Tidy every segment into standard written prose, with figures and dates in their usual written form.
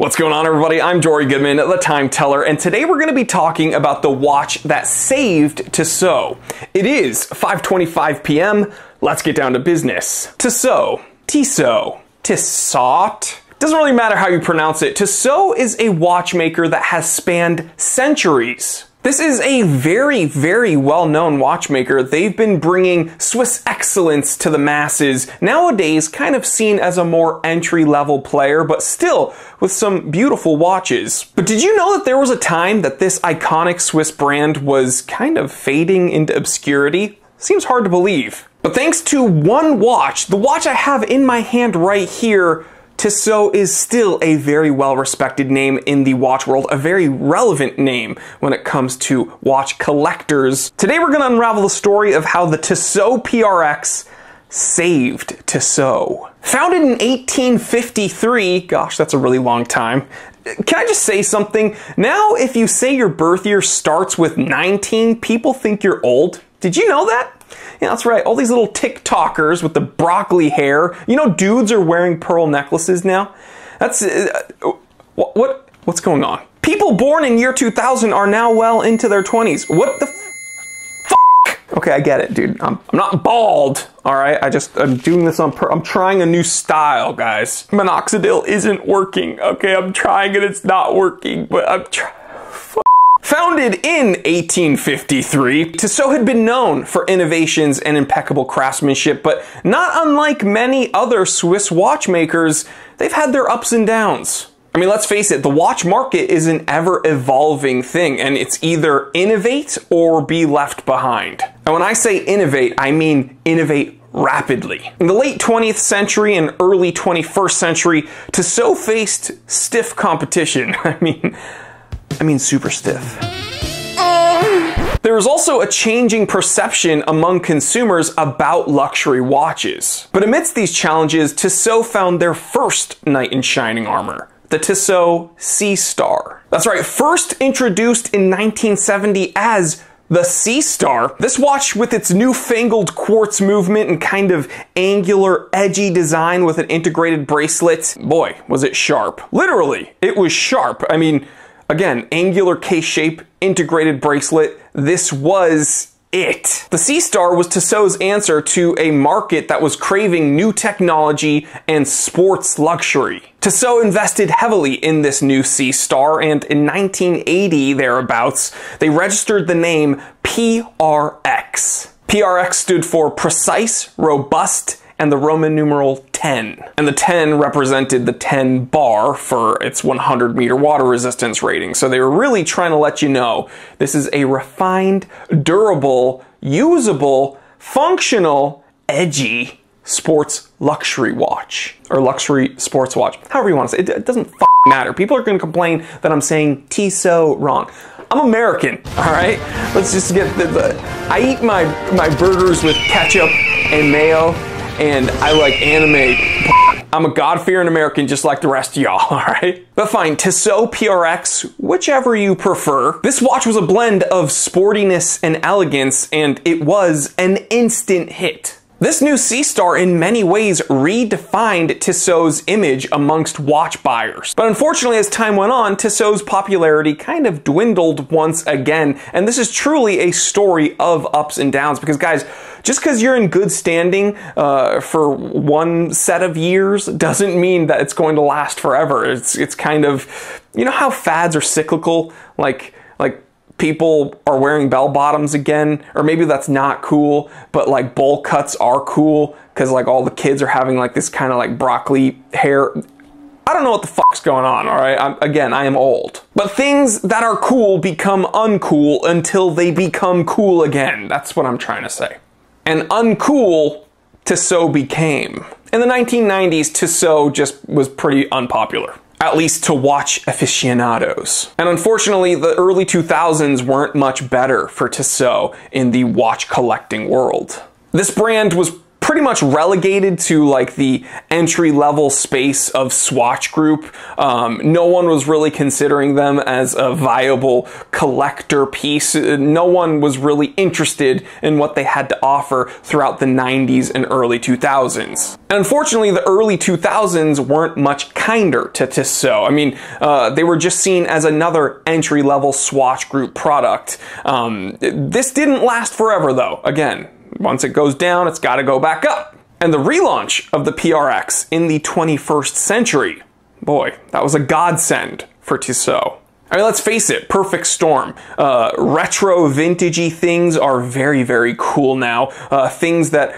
What's going on, everybody? I'm Jory Goodman, the Time Teller, and today we're going to be talking about the watch that saved Tissot. It is 5:25 p.m. Let's get down to business. Tissot. Tissot. Doesn't really matter how you pronounce it. Tissot is a watchmaker that has spanned centuries. This is a very, very well-known watchmaker. They've been bringing Swiss excellence to the masses, nowadays kind of seen as a more entry-level player, but still with some beautiful watches. But did you know that there was a time that this iconic Swiss brand was kind of fading into obscurity? Seems hard to believe. But thanks to one watch, the watch I have in my hand right here, Tissot is still a very well-respected name in the watch world, a very relevant name when it comes to watch collectors. Today we're going to unravel the story of how the Tissot PRX saved Tissot. Founded in 1853, gosh, that's a really long time. Can I just say something? Now, if you say your birth year starts with 19, people think you're old. Did you know that? Yeah, that's right. All these little TikTokers with the broccoli hair. You know, dudes are wearing pearl necklaces now. That's what's going on? People born in year 2000 are now well into their 20s. What the fuck? Okay, I get it, dude. I'm not bald. All right, I'm doing this I'm trying a new style, guys. Minoxidil isn't working. Okay, I'm trying and it's not working, but I'm trying. Founded in 1853, Tissot had been known for innovations and impeccable craftsmanship, but not unlike many other Swiss watchmakers, they've had their ups and downs. I mean, let's face it, the watch market is an ever-evolving thing, and it's either innovate or be left behind. And when I say innovate, I mean innovate rapidly. In the late 20th century and early 21st century, Tissot faced stiff competition. I mean super stiff. There was also a changing perception among consumers about luxury watches. But amidst these challenges, Tissot found their first knight in shining armor, the Tissot Sea Star. That's right, first introduced in 1970 as the Sea Star, this watch with its newfangled quartz movement and kind of angular, edgy design with an integrated bracelet, boy, was it sharp. Literally, it was sharp. I mean, again, angular case shape, integrated bracelet, this was it. The Sea Star was Tissot's answer to a market that was craving new technology and sports luxury. Tissot invested heavily in this new Sea Star, and in 1980, thereabouts, they registered the name PRX. PRX stood for Precise, Robust, and the Roman numeral 10. And the 10 represented the 10 bar for its 100-meter water resistance rating. So they were really trying to let you know this is a refined, durable, usable, functional, edgy sports luxury watch. Or luxury sports watch. However you want to say it. It doesn't matter. People are going to complain that I'm saying Tissot wrong. I'm American, all right? Let's just get I eat my burgers with ketchup and mayo, and I like anime. I'm a God-fearing American just like the rest of y'all, alright? But fine, Tissot PRX, whichever you prefer. This watch was a blend of sportiness and elegance, and it was an instant hit. This new Sea Star in many ways redefined Tissot's image amongst watch buyers. But unfortunately, as time went on, Tissot's popularity kind of dwindled once again, and this is truly a story of ups and downs, because guys, just because you're in good standing for one set of years doesn't mean that it's going to last forever. It's kind of, you know how fads are cyclical? Like people are wearing bell bottoms again, or maybe that's not cool, but like bowl cuts are cool because like all the kids are having like this kind of like broccoli hair. I don't know what the fuck's going on, all right? I am old. But things that are cool become uncool until they become cool again. That's what I'm trying to say. And uncool Tissot became. In the 1990s, Tissot just was pretty unpopular. At least to watch aficionados. And unfortunately, the early 2000s weren't much better for Tissot in the watch collecting world. This brand was pretty much relegated to like the entry-level space of Swatch Group. No one was really considering them as a viable collector piece. No one was really interested in what they had to offer throughout the 90s and early 2000s. And unfortunately, the early 2000s weren't much kinder to Tissot. I mean, they were just seen as another entry-level Swatch Group product. This didn't last forever though. Again, once it goes down, it's got to go back up. And the relaunch of the PRX in the 21st century, boy, that was a godsend for Tissot. I mean, let's face it, perfect storm. Retro, vintagey things are very, very cool now. Things that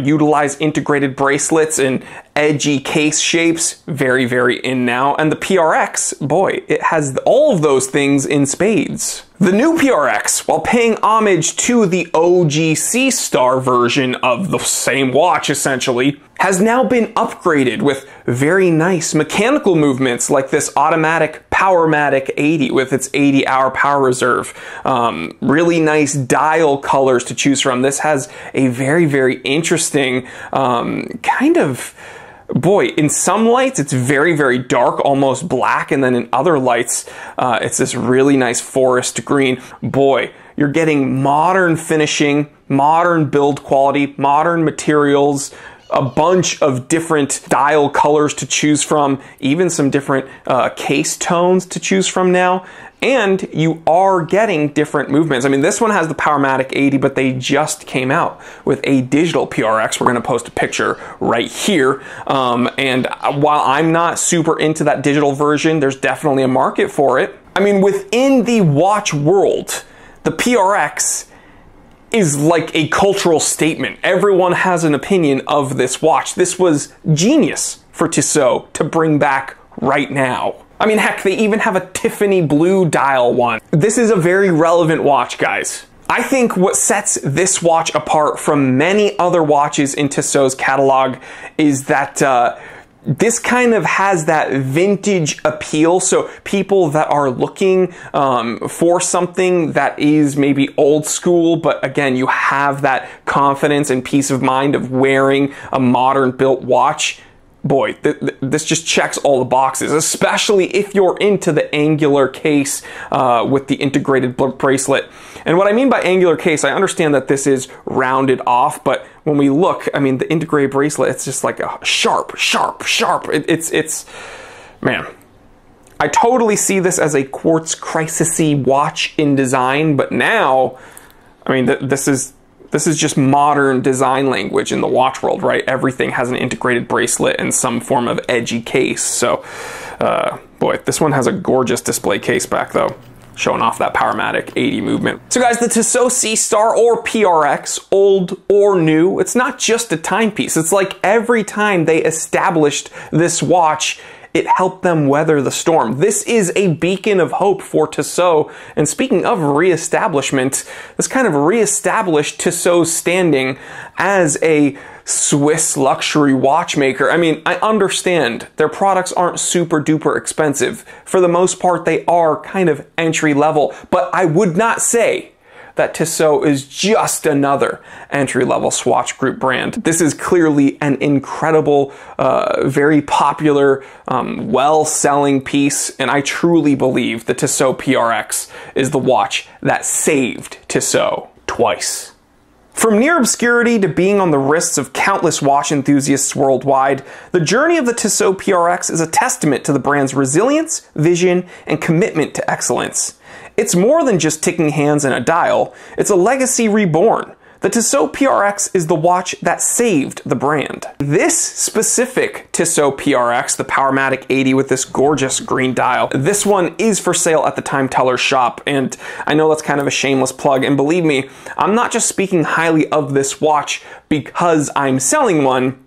utilize integrated bracelets and edgy case shapes, very, very in now. And the PRX, boy, it has all of those things in spades. The new PRX, while paying homage to the OG C-Star version of the same watch, essentially, has now been upgraded with very nice mechanical movements like this automatic Powermatic 80 with its 80-hour power reserve. Really nice dial colors to choose from. This has a very, very interesting kind of... Boy, in some lights, it's very, very dark, almost black, and then in other lights, it's this really nice forest green. Boy, you're getting modern finishing, modern build quality, modern materials, a bunch of different dial colors to choose from, even some different case tones to choose from now. And you are getting different movements. I mean, this one has the Powermatic 80, but they just came out with a digital PRX. We're gonna post a picture right here. And while I'm not super into that digital version, there's definitely a market for it. I mean, within the watch world, the PRX is like a cultural statement. Everyone has an opinion of this watch. This was genius for Tissot to bring back right now. I mean, heck, they even have a Tiffany blue dial one. This is a very relevant watch, guys. I think what sets this watch apart from many other watches in Tissot's catalog is that this kind of has that vintage appeal. So people that are looking for something that is maybe old school, but again, you have that confidence and peace of mind of wearing a modern built watch. Boy, this just checks all the boxes, especially if you're into the angular case with the integrated bracelet. And what I mean by angular case, I understand that this is rounded off, but when we look, I mean, the integrated bracelet, it's just like a sharp, sharp, sharp. It's, man. I totally see this as a quartz crisis-y watch in design, but now, I mean, this is just modern design language in the watch world, right? Everything has an integrated bracelet and some form of edgy case. So, boy, this one has a gorgeous display case back though, showing off that Powermatic 80 movement. So guys, the Tissot C-Star or PRX, old or new, it's not just a timepiece. It's like every time they established this watch, it helped them weather the storm. This is a beacon of hope for Tissot. And speaking of reestablishment, this kind of reestablished Tissot's standing as a Swiss luxury watchmaker. I mean, I understand their products aren't super duper expensive. For the most part, they are kind of entry level, but I would not say that Tissot is just another entry-level Swatch Group brand. This is clearly an incredible, very popular, well-selling piece, and I truly believe the Tissot PRX is the watch that saved Tissot twice. From near obscurity to being on the wrists of countless watch enthusiasts worldwide, the journey of the Tissot PRX is a testament to the brand's resilience, vision, and commitment to excellence. It's more than just ticking hands and a dial, it's a legacy reborn. The Tissot PRX is the watch that saved the brand. This specific Tissot PRX, the Powermatic 80 with this gorgeous green dial, this one is for sale at the Time Teller shop, and I know that's kind of a shameless plug, and believe me, I'm not just speaking highly of this watch because I'm selling one,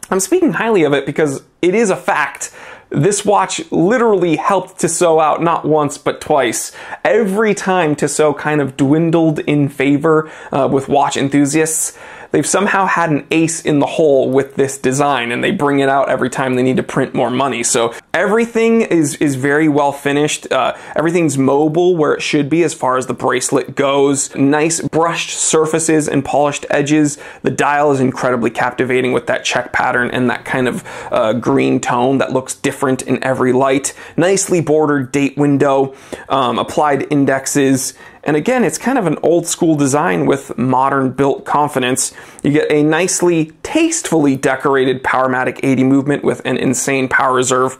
I'm speaking highly of it because it is a fact. This watch literally helped Tissot out not once but twice. Every time Tissot kind of dwindled in favor with watch enthusiasts, they've somehow had an ace in the hole with this design, and they bring it out every time they need to print more money. So Everything is very well finished. Everything's mobile where it should be as far as the bracelet goes. Nice brushed surfaces and polished edges. The dial is incredibly captivating with that check pattern and that kind of green tone that looks different in every light. Nicely bordered date window, applied indexes. And again, it's kind of an old school design with modern built confidence. You get a nicely, tastefully decorated Powermatic 80 movement with an insane power reserve.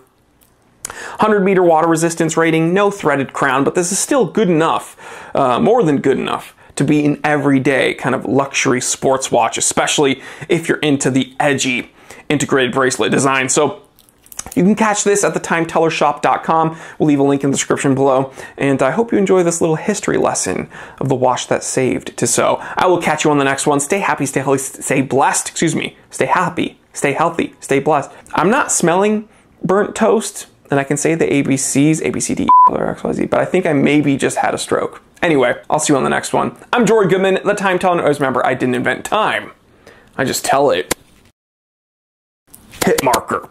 100-meter water resistance rating, no threaded crown, but this is still good enough, more than good enough, to be an everyday kind of luxury sports watch, especially if you're into the edgy integrated bracelet design. So you can catch this at thetimetellershop.com. We'll leave a link in the description below. And I hope you enjoy this little history lesson of the watch that saved Tissot. I will catch you on the next one. Stay happy, stay healthy, stay blessed. Excuse me. Stay happy, stay healthy, stay blessed. I'm not smelling burnt toast, and I can say the ABCs, A, B, C, D, or X, Y, Z, but I think I maybe just had a stroke. Anyway, I'll see you on the next one. I'm Jory Goodman, the Time Teller. Always remember, I didn't invent time. I just tell it. Hit marker.